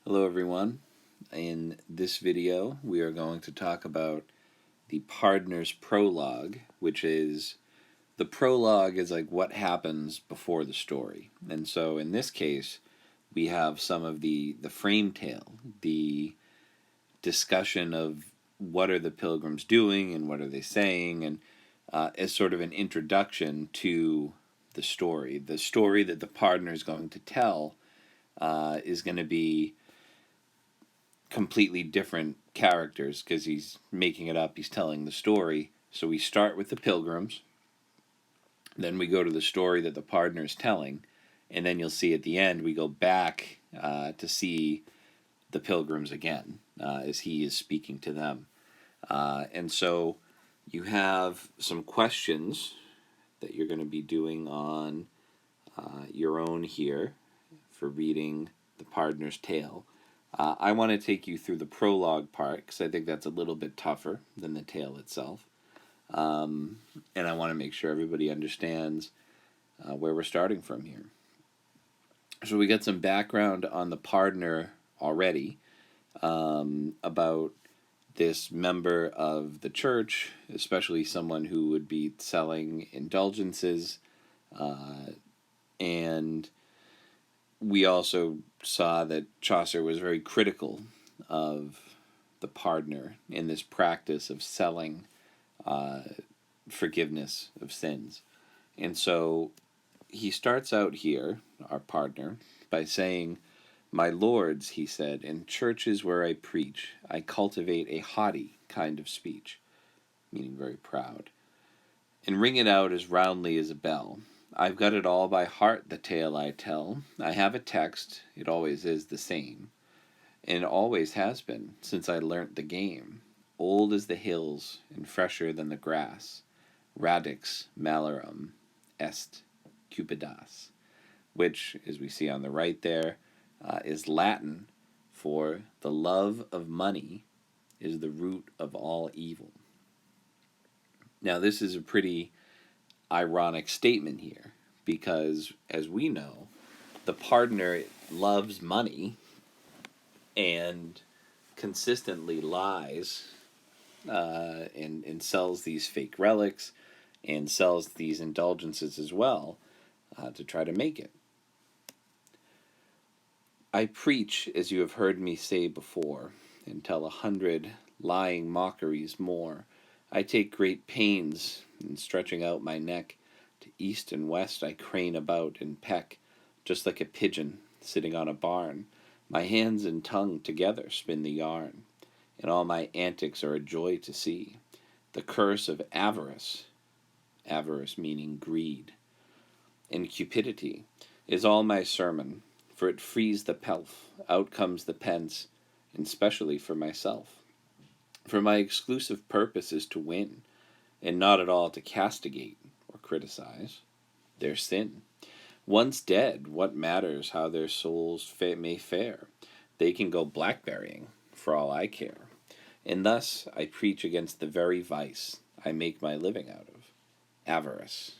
Hello everyone. In this video we are going to talk about the Pardoner's Prologue, which is the prologue is like what happens before the story. And so in this case we have some of the frame tale, the discussion of what are the pilgrims doing and what are they saying, and as sort of an introduction to the story. The story that the Pardoner is going to tell is going to be completely different characters because he's making it up, he's telling the story. So we start with the pilgrims, then we go to the story that the Pardoner is telling, and then you'll see at the end we go back to see the pilgrims again as he is speaking to them. And so you have some questions that you're going to be doing on your own here for reading the Pardoner's tale. I want to take you through the prologue part because I think that's a little bit tougher than the tale itself. And I want to make sure everybody understands where we're starting from here. So we got some background on the Pardoner already about this member of the church, especially someone who would be selling indulgences, and we also saw that Chaucer was very critical of the Pardoner in this practice of selling forgiveness of sins. And so he starts out here, our Pardoner, by saying, "My lords," he said, "in churches where I preach, I cultivate a haughty kind of speech," meaning very proud, "and ring it out as roundly as a bell. I've got it all by heart, the tale I tell. I have a text, it always is the same, and always has been, since I learnt the game. Old as the hills, and fresher than the grass. Radix malarum est cupidas," which, as we see on the right there, is Latin for "the love of money is the root of all evil." Now, this is a pretty ironic statement here because, as we know, the Pardoner loves money and consistently lies and sells these fake relics and sells these indulgences as well to try to make it. "I preach, as you have heard me say before, and tell 100 lying mockeries more. I take great pains in stretching out my neck. To east and west I crane about and peck, just like a pigeon sitting on a barn. My hands and tongue together spin the yarn, and all my antics are a joy to see. The curse of avarice," avarice meaning greed, "and cupidity, is all my sermon, for it frees the pelf, out comes the pence, and specially for myself. For my exclusive purpose is to win, and not at all to castigate or criticize their sin. Once dead, what matters how their souls may fare? They can go blackberrying, for all I care. And thus I preach against the very vice I make my living out of, avarice."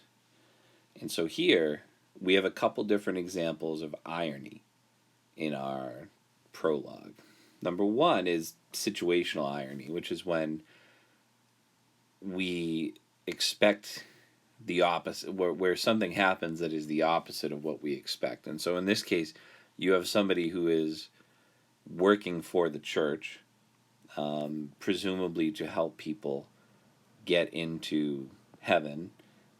And so here we have a couple different examples of irony in our prologue. Number one is situational irony, which is when we expect the opposite, where something happens that is the opposite of what we expect. And so in this case, you have somebody who is working for the church, presumably to help people get into heaven,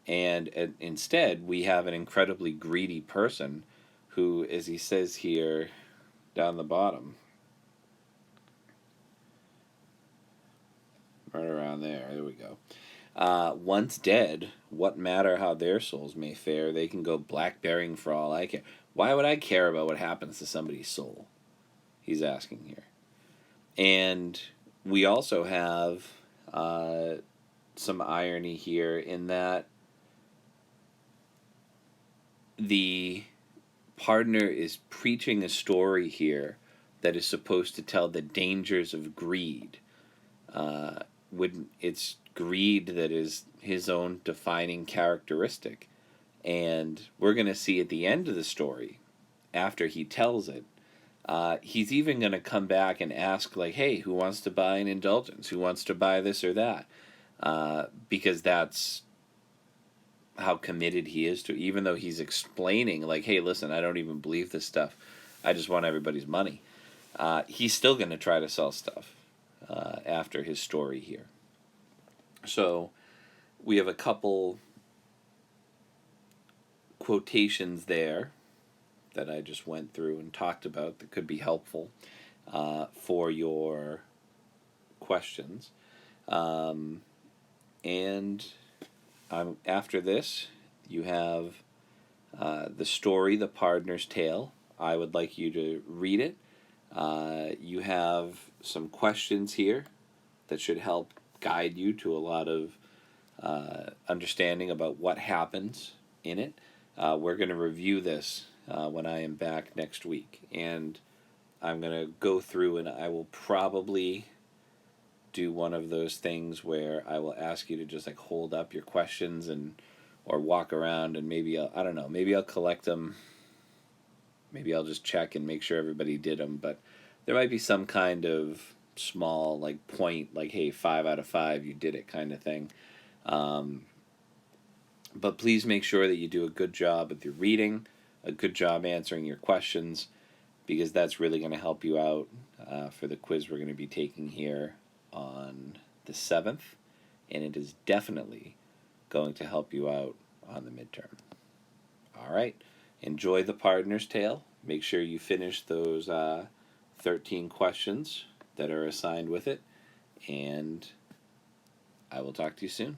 and instead we have an incredibly greedy person who, as he says here down the bottom, right around there we go. "Once dead, what matter how their souls may fare? They can go blackberrying for all I care." Why would I care about what happens to somebody's soul? He's asking here. And we also have some irony here in that the Pardoner is preaching a story here that is supposed to tell the dangers of greed. It's greed that is his own defining characteristic. And we're going to see at the end of the story, after he tells it, He's even going to come back and ask, like, hey, who wants to buy an indulgence? Who wants to buy this or that? Because that's how committed he is to, even though he's explaining, like, hey, listen, I don't even believe this stuff. I just want everybody's money. He's still going to try to sell stuff after his story here. So we have a couple quotations there that I just went through and talked about that could be helpful for your questions. And after this, you have the story, The Pardoner's Tale. I would like you to read it. You have some questions here that should help guide you to a lot of understanding about what happens in it. We're going to review this when I am back next week. And I'm going to go through and I will probably do one of those things where I will ask you to just like hold up your questions and or walk around, and maybe I don't know, maybe I'll collect them. Maybe I'll just check and make sure everybody did them, but there might be some kind of small like point, like, hey, 5 out of 5, you did it kind of thing. But please make sure that you do a good job with your reading, a good job answering your questions, because that's really going to help you out for the quiz we're going to be taking here on the 7th, and it is definitely going to help you out on the midterm. All right, enjoy The Pardoner's Tale. Make sure you finish those 13 questions that are assigned with it, and I will talk to you soon.